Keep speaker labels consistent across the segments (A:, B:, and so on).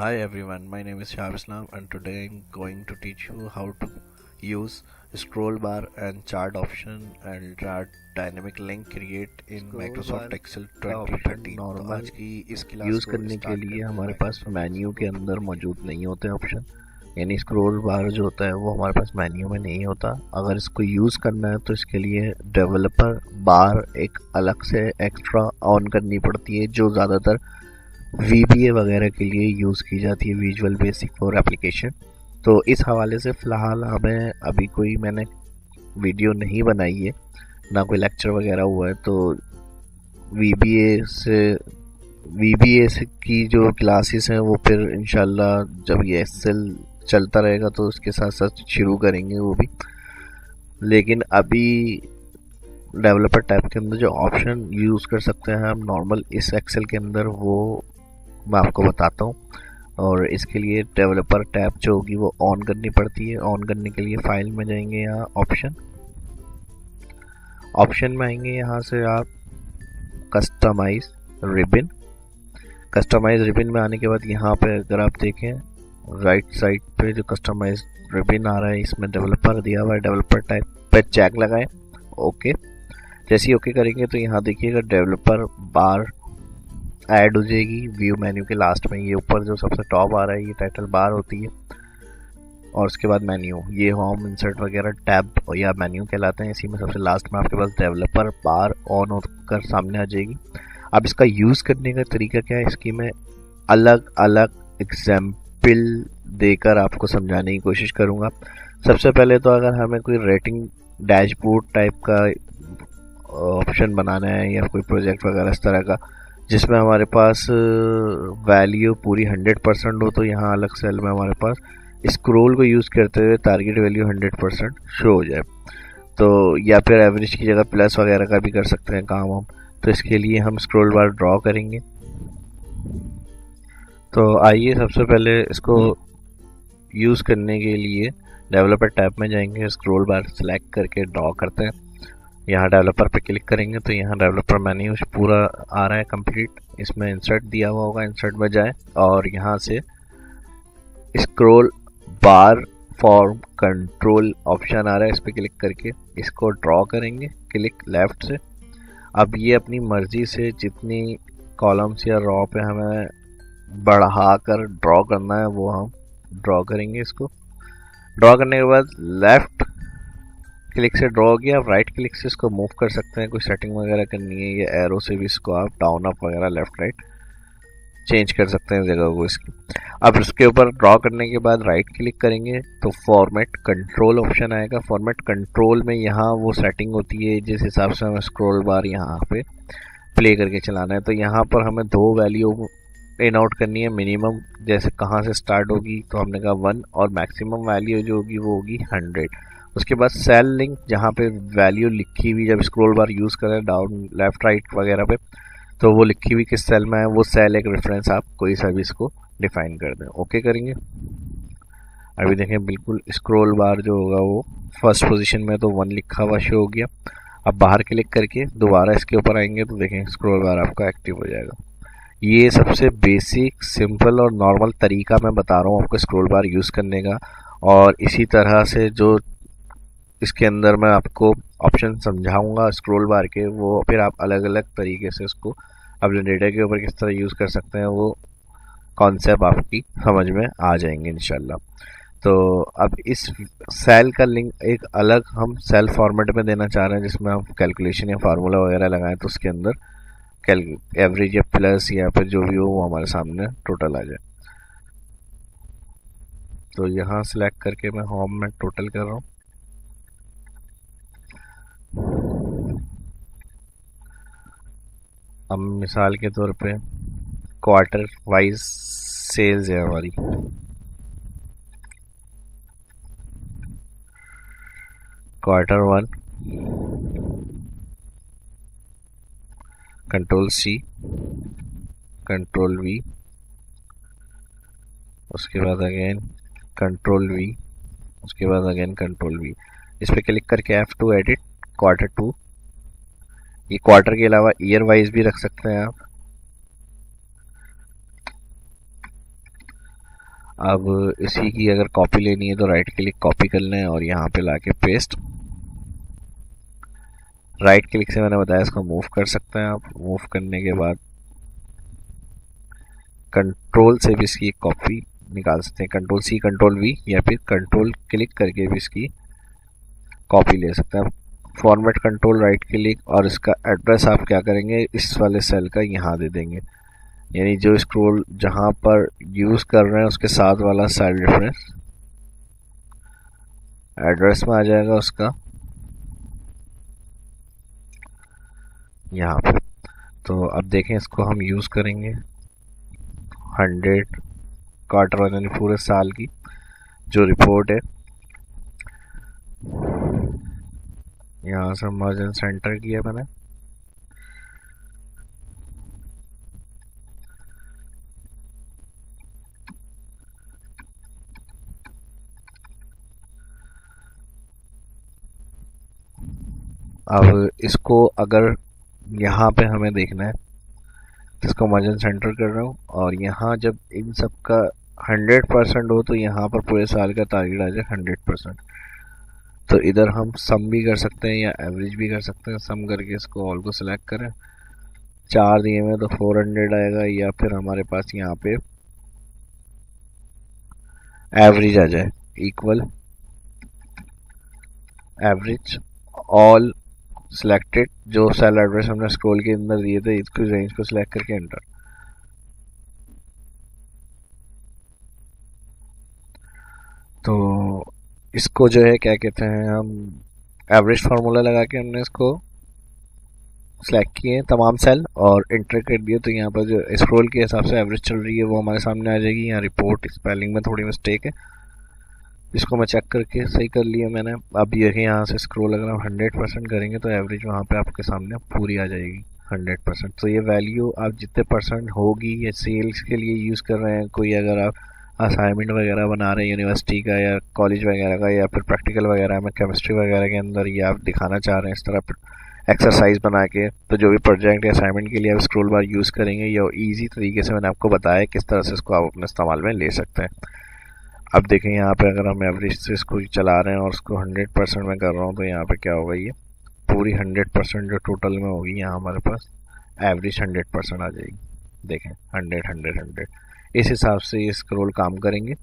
A: Hi everyone, my name is Shah Islam and today I'm going to teach you how to use scroll bar and chart option and chart dynamic link create in
B: scroll
A: Microsoft
B: bar
A: Excel
B: का option
A: 2013। तो
B: normal
A: आज की इस class
B: use
A: को
B: करने के
A: start
B: लिए
A: करते हैं
B: हमारे पास
A: Microsoft
B: मेन्यू
A: Excel
B: के अंदर
A: ओपन करके।
B: मौजूद नहीं होते ऑप्शन। यानी स्क्रॉल बार जो होता है वो हमारे पास मेन्यू में नहीं होता। अगर इसको यूज़ करना है तो इसके लिए डेवलपर बार एक अलग से एक्स्ट्रा ऑन करनी पड़ती है, जो ज़्यादातर VBA वगैरह के लिए यूज़ की जाती है, विजुअल बेसिक फॉर एप्लीकेशन। तो इस हवाले से फ़िलहाल हमें अभी कोई मैंने वीडियो नहीं बनाई है, ना कोई लेक्चर वगैरह हुआ है। तो VBA से VBA से की जो क्लासेस हैं वो फिर इंशाल्लाह जब ये एक्सेल चलता रहेगा तो उसके साथ साथ शुरू करेंगे वो भी। लेकिन अभी डेवलपर टैब के अंदर जो ऑप्शन यूज़ कर सकते हैं हम नॉर्मल इस एक्सेल के अंदर, वो मैं आपको बताता हूँ। और इसके लिए डेवलपर टैब जो होगी वो ऑन करनी पड़ती है। ऑन करने के लिए फाइल में जाएंगे, यहाँ ऑप्शन में आएंगे, यहाँ से आप कस्टमाइज रिबन। कस्टमाइज रिबन में आने के बाद यहाँ पे अगर आप देखें राइट साइड पे जो कस्टमाइज रिबन आ रहा है, इसमें डेवलपर दिया हुआ है। डेवलपर टाइप पे चेक लगाएं, ओके। जैसे ही ओके करेंगे तो यहाँ देखिएगा डेवलपर बार ऐड हो जाएगी व्यू मेन्यू के लास्ट में। ये ऊपर जो सबसे टॉप आ रहा है ये टाइटल बार होती है, और उसके बाद मेन्यू, ये होम इंसर्ट वगैरह टैब या मेन्यू कहलाते हैं। इसी में सबसे लास्ट में आपके पास डेवलपर बार ऑन होकर सामने आ जाएगी। अब इसका यूज़ करने का तरीका क्या है, इसकी मैं अलग अलग एग्जाम्पल देकर आपको समझाने की कोशिश करूँगा। सबसे पहले तो अगर हमें कोई रेटिंग डैशबोर्ड टाइप का ऑप्शन बनाना है या कोई प्रोजेक्ट वगैरह इस तरह का जिसमें हमारे पास वैल्यू पूरी 100% हो, तो यहाँ अलग सेल में हमारे पास स्क्रोल को यूज़ करते हुए टारगेट वैल्यू 100% शो हो जाए। तो या फिर एवरेज की जगह प्लस वगैरह का भी कर सकते हैं काम हम। तो इसके लिए हम स्क्रॉल बार ड्रॉ करेंगे। तो आइए सबसे पहले इसको यूज़ करने के लिए डेवलपर टैब में जाएंगे, स्क्रॉल बार सेलेक्ट करके ड्रॉ करते हैं। यहाँ डेवलपर पे क्लिक करेंगे तो यहाँ डेवलपर मेन्यू पूरा आ रहा है कंप्लीट। इसमें इंसर्ट दिया हुआ होगा, इंसर्ट में जाए और यहाँ से scroll bar form control option आ रहा है, इस पर क्लिक करके इसको ड्रॉ करेंगे क्लिक लेफ्ट से। अब ये अपनी मर्जी से जितनी कॉलम्स या रॉ पे हमें बढ़ा कर ड्रॉ करना है वो हम ड्रॉ करेंगे। इसको ड्रॉ करने के बाद लेफ्ट क्लिक से ड्रॉ किया, आप राइट क्लिक से इसको मूव कर सकते हैं। कोई सेटिंग वगैरह करनी है या एरो से भी इसको आप डाउन अप वगैरह लेफ्ट राइट चेंज कर सकते हैं जगह को इसकी। अब इसके ऊपर ड्रॉ करने के बाद राइट क्लिक करेंगे तो फॉर्मेट कंट्रोल ऑप्शन आएगा। फॉर्मेट कंट्रोल में यहाँ वो सेटिंग होती है जिस हिसाब से हमें स्क्रॉल बार यहाँ पे प्ले करके चलाना है। तो यहाँ पर हमें दो वैल्यू इन आउट करनी है। मिनिमम जैसे कहाँ से स्टार्ट होगी तो हमने कहा 1, और मैक्सिमम वैल्यू जो होगी वो होगी 100। उसके बाद सेल लिंक, जहाँ पे वैल्यू लिखी हुई जब स्क्रॉल बार यूज़ करें डाउन लेफ्ट राइट वगैरह पे, तो वो लिखी हुई किस सेल में है वो सेल एक रेफरेंस आप कोई सा भी इसको डिफाइन कर दें, ओके करेंगे। अभी देखें बिल्कुल स्क्रॉल बार जो होगा वो फर्स्ट पोजीशन में, तो 1 लिखा हुआ शो हो गया। अब बाहर क्लिक करके दोबारा इसके ऊपर आएंगे तो देखें स्क्रॉल बार आपका एक्टिव हो जाएगा। ये सबसे बेसिक सिंपल और नॉर्मल तरीका मैं बता रहा हूँ आपको स्क्रॉल बार यूज़ करने का। और इसी तरह से जो इसके अंदर मैं आपको ऑप्शन समझाऊंगा स्क्रॉल बार के, वो फिर आप अलग अलग तरीके से उसको अपने डेटा के ऊपर किस तरह यूज़ कर सकते हैं, वो कॉन्सेप्ट आपकी समझ में आ जाएंगे इंशाल्लाह। तो अब इस सेल का लिंक एक अलग हम सेल फॉर्मेट में देना चाह रहे हैं जिसमें हम कैलकुलेशन या फार्मूला वगैरह लगाएं तो उसके अंदर एवरेज या प्लस या फिर जो भी हो वो हमारे सामने टोटल आ जाए। तो यहाँ सेलेक्ट करके मैं होम में टोटल कर रहा हूँ। अब मिसाल के तौर पे क्वार्टर वाइज सेल्स है हमारी। Q1 control C control V, उसके बाद अगेन कंट्रोल V, उसके बाद अगेन कंट्रोल V। इस पर क्लिक करके F2 एडिट Q2। ये क्वार्टर के अलावा ईयर वाइज भी रख सकते हैं आप। अब इसी की अगर कॉपी लेनी है तो राइट क्लिक कॉपी कर लें और यहाँ पे लाके पेस्ट। राइट क्लिक से मैंने बताया इसको मूव कर सकते हैं आप। मूव करने के बाद कंट्रोल से भी इसकी एक कॉपी निकाल सकते हैं, कंट्रोल सी कंट्रोल वी, या फिर कंट्रोल क्लिक करके भी इसकी कॉपी ले सकते हैं। फॉर्मेट कंट्रोल राइट क्लिक और इसका एड्रेस आप क्या करेंगे, इस वाले सेल का यहाँ दे देंगे, यानी जो स्क्रोल जहाँ पर यूज कर रहे हैं उसके साथ वाला सेल रेफरेंस एड्रेस में आ जाएगा उसका यहाँ पे। तो अब देखें इसको हम यूज करेंगे 100 क्वार्टर यानी पूरे साल की जो रिपोर्ट है, यहाँ से मार्जिन सेंटर किया मैंने। अब इसको अगर यहाँ पे हमें देखना है तो इसको मार्जिन सेंटर कर रहा हूँ और यहाँ जब इन सब का 100% हो तो यहाँ पर पूरे साल का टारगेट आ जाए 100%। तो इधर हम सम भी कर सकते हैं या एवरेज भी कर सकते हैं। सम करके इसको ऑल को सिलेक्ट करें, 4 दिए में तो 400 आएगा, या फिर हमारे पास यहाँ पे एवरेज आ जाए इक्वल एवरेज ऑल सिलेक्टेड, जो सेल एड्रेस हमने स्क्रॉल के अंदर दिए थे इसको रेंज को सिलेक्ट करके एंटर। तो इसको जो है क्या कहते हैं, हम एवरेज फार्मूला लगा के हमने इसको सिलेक्ट किए तमाम सेल और एंटर कर दिए। तो यहाँ पर जो स्क्रॉल के हिसाब से एवरेज चल रही है वो हमारे सामने आ जाएगी। यहाँ रिपोर्ट स्पेलिंग में थोड़ी मिस्टेक है, इसको मैं चेक करके सही कर लिया मैंने। अब ये यहाँ से स्क्रॉल अगर हम 100% करेंगे तो एवरेज वहाँ पे आपके सामने पूरी आ जाएगी 100%। तो ये वैल्यू आप जितने परसेंट होगी ये सेल्स के लिए यूज़ कर रहे हैं, कोई अगर आप असाइनमेंट वगैरह बना रहे हैं यूनिवर्सिटी का या कॉलेज वगैरह का या फिर प्रैक्टिकल वगैरह में केमिस्ट्री वगैरह के अंदर ये आप दिखाना चाह रहे हैं इस तरह एक्सरसाइज बना के, तो जो भी प्रोजेक्ट या असाइनमेंट के लिए आप स्क्रॉल बार यूज़ करेंगे या ईजी तरीके से मैंने आपको बताया किस तरह से इसको आप अपने इस्तेमाल में ले सकते हैं। अब देखें यहाँ पे अगर हम एवरेज से इसको चला रहे हैं और उसको 100% में कर रहा हूँ तो यहाँ पे क्या होगा, ये पूरी 100% जो टोटल में होगी यहाँ हमारे पास एवरेज 100% आ जाएगी। देखें 100 100 100 इस हिसाब से ये स्क्रॉल काम करेंगे।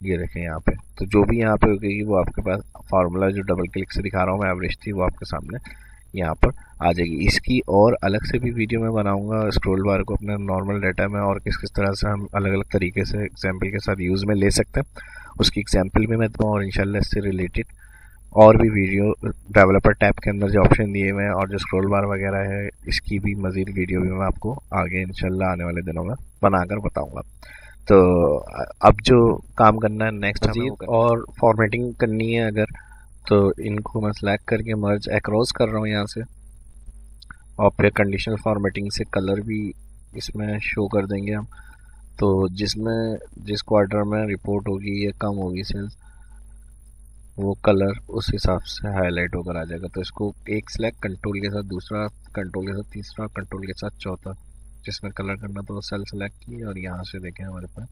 B: ये देखें यहाँ पे, तो जो भी यहाँ पे होगी वो आपके पास फार्मूला जो डबल क्लिक से दिखा रहा हूँ मैं एवरेज थी वो आपके सामने यहाँ पर आ जाएगी। इसकी और अलग से भी वीडियो में बनाऊंगा स्क्रॉल बार को अपने नॉर्मल डाटा में और किस किस तरह से हम अलग अलग तरीके से एग्जाम्पल के साथ यूज़ में ले सकते हैं, उसकी एग्जाम्पल भी मैं दूँगा। और इंशाल्लाह इससे रिलेटेड और भी वीडियो डेवलपर टैब के अंदर जो ऑप्शन दिए हुए हैं और जो स्क्रॉल बार वगैरह है इसकी भी मज़ीद वीडियो भी मैं आपको आगे इंशाल्लाह आने वाले दिनों में बनाकर बताऊँगा। तो अब जो काम करना है नेक्स्ट हमें और फॉर्मेटिंग करनी है अगर, तो इनको मैं सेलेक्ट करके मर्ज अक्रॉस कर रहा हूँ यहाँ से और फिर कंडीशनल फॉर्मेटिंग से कलर भी इसमें शो कर देंगे हम। तो जिसमें जिस क्वार्टर में रिपोर्ट होगी या कम होगी सेल्स वो कलर उस हिसाब से हाईलाइट होकर आ जाएगा। तो इसको एक सिलेक्ट, कंट्रोल के साथ दूसरा, कंट्रोल के साथ तीसरा, कंट्रोल के साथ चौथा, जिसमें कलर करना तो वो सेल सेलेक्ट की और यहाँ से देखें हमारे पास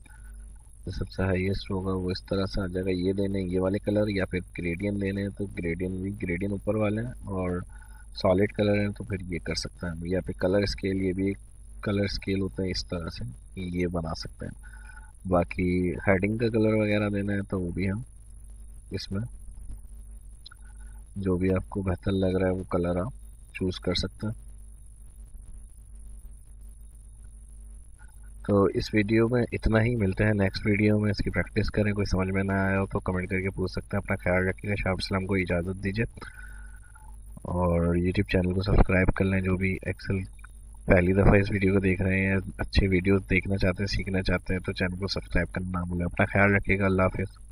B: जो सबसे हाईएस्ट होगा वो इस तरह से आ जाएगा। ये देने ये वाले कलर या फिर ग्रेडियंट देने हैं तो ग्रेडियंट भी, ग्रेडियंट ऊपर वाले हैं, और सॉलिड कलर हैं तो फिर ये कर सकते हैं। या फिर कलर स्केल, ये भी एक कलर स्केल होता है, इस तरह से ये बना सकते हैं। बाकी हेडिंग का कलर वगैरह देना है तो वो भी हम इसमें जो भी आपको बेहतर लग रहा है वो कलर आप चूज़ कर सकते हैं। तो इस वीडियो में इतना ही, मिलते हैं नेक्स्ट वीडियो में। इसकी प्रैक्टिस करें, कोई समझ में ना आया हो तो कमेंट करके पूछ सकते हैं। अपना ख्याल रखिएगा, शाह इस्लाम को इजाज़त दीजिए और यूट्यूब चैनल को सब्सक्राइब कर लें। जो भी एक्सेल पहली दफ़ा इस वीडियो को देख रहे हैं, अच्छे वीडियो देखना चाहते हैं, सीखना चाहते हैं तो चैनल को सब्सक्राइब करना ना भूलें। अपना ख्याल रखिएगा, अल्लाह हाफिज़।